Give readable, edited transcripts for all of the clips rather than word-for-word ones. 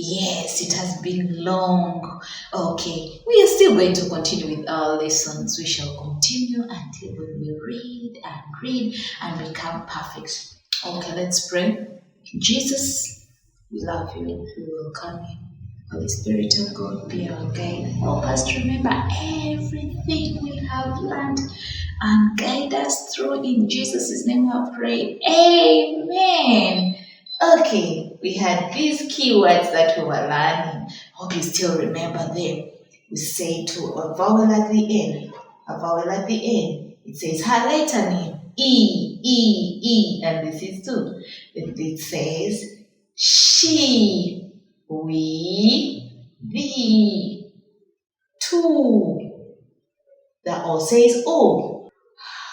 Yes, it has been long. Okay, we are still going to continue with our lessons. We shall continue until we read and become perfect. Okay, let's pray. Jesus, we love you. We welcome you. Holy Spirit of God, be our guide. Help us to remember everything we have learned and guide us through. In Jesus' name I pray. Amen. Okay, we had these keywords that we were learning. Hope you still remember them. We say to a vowel at the end. A vowel at the end. It says her letter name. E. And this is two. It says she, we, thee, two. The O says O.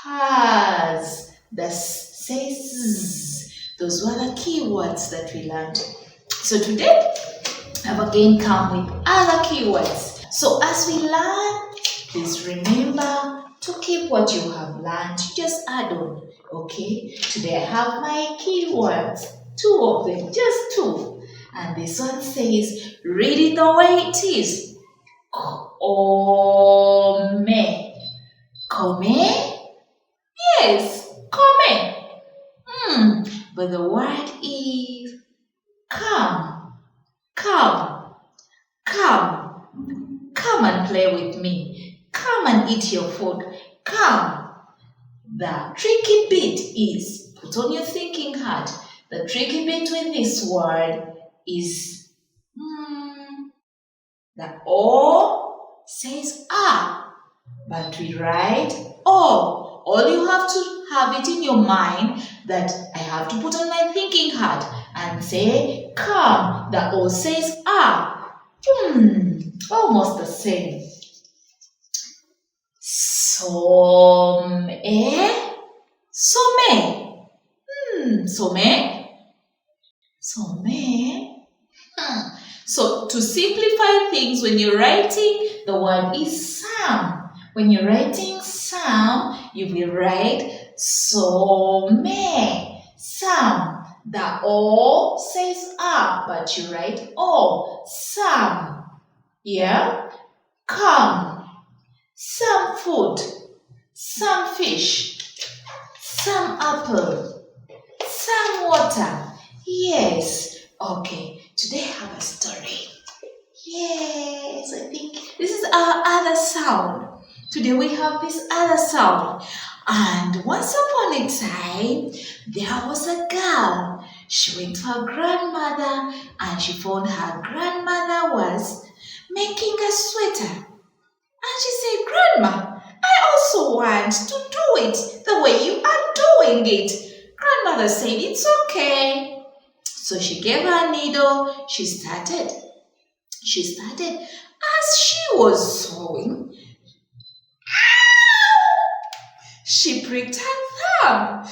Has. The S says Z. Those were the keywords that we learned. So today, I've again come with other keywords. So as we learn, please remember to keep what you have learned. Just add on, okay? Today I have my keywords, 2 of them, just 2. And this one says, read it the way it is. Come. Come? Yes, come. But the word is come. Come. Come. Come and play with me. Come and eat your food. Come. The tricky bit is, put on your thinking hat. The tricky bit with this word is the O says ah, but we write O. All you have to have it in your mind that I have to put on my thinking hat and say come. The O says ah. Almost the same. Some. So to simplify things, when you're writing, the word is some. When you're writing some, you will write some. Some. The O says ah, but you write O. Some. Yeah? Come. Some food. Some fish. Some apple. Some water. Yes. Okay. Today I have a story. Yes, I think this is our other sound. Today we have this other sound. And once upon a time, there was a girl. She went to her grandmother and she found her grandmother was making a sweater. And she said, Grandma, I also want to do it the way you are doing it. Grandmother said, it's okay. So she gave her a needle. She started. As she was sewing, she pricked her thumb.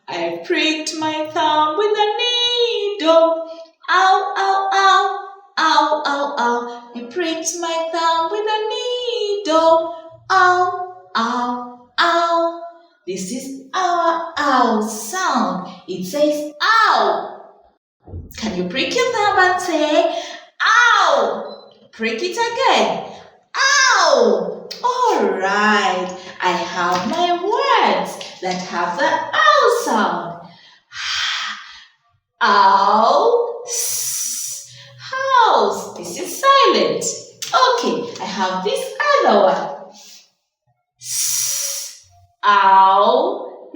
I pricked my thumb with a needle. Ow, ow, ow, ow, ow, ow. I pricked my thumb with a needle. Ow, ow, ow. This is our ow sound. It says ow. Can you prick your thumb and say ow? Prick it again. Ow! Alright, I have my words that have the ow sound. Ow, house. This is silent. Okay, I have this other one. Ow,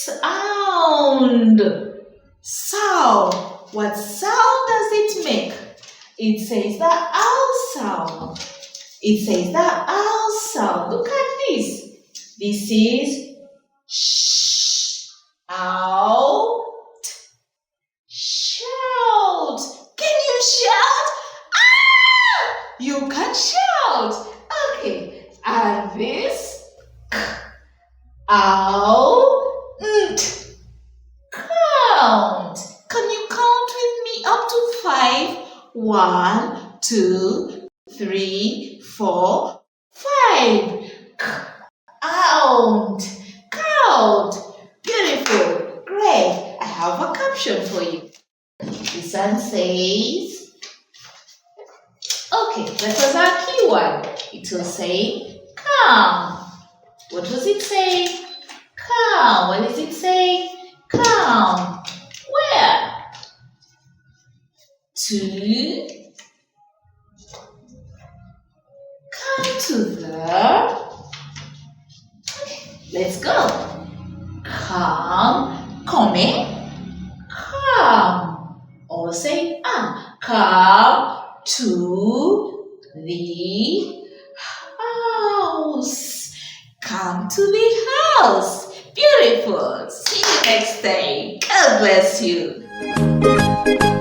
sound. Sound. What sound does it make? It says the ow sound. It says the ow sound. Look at this. This is sh. Out. Shout. Can you shout? Ah! You can shout. Okay. And this k. Ow. Count. Can you count with me up to 5? 1, 2, 3, 4, 5. Count. Count. Good a caption for you. This one says, okay, that was our keyword. It will say come. What was it saying? Come. What is it saying? Come. Where? To. Come to the. Let's go. Come. Come. Or say come to the house. Come to the house. Beautiful. See you next time. God bless you.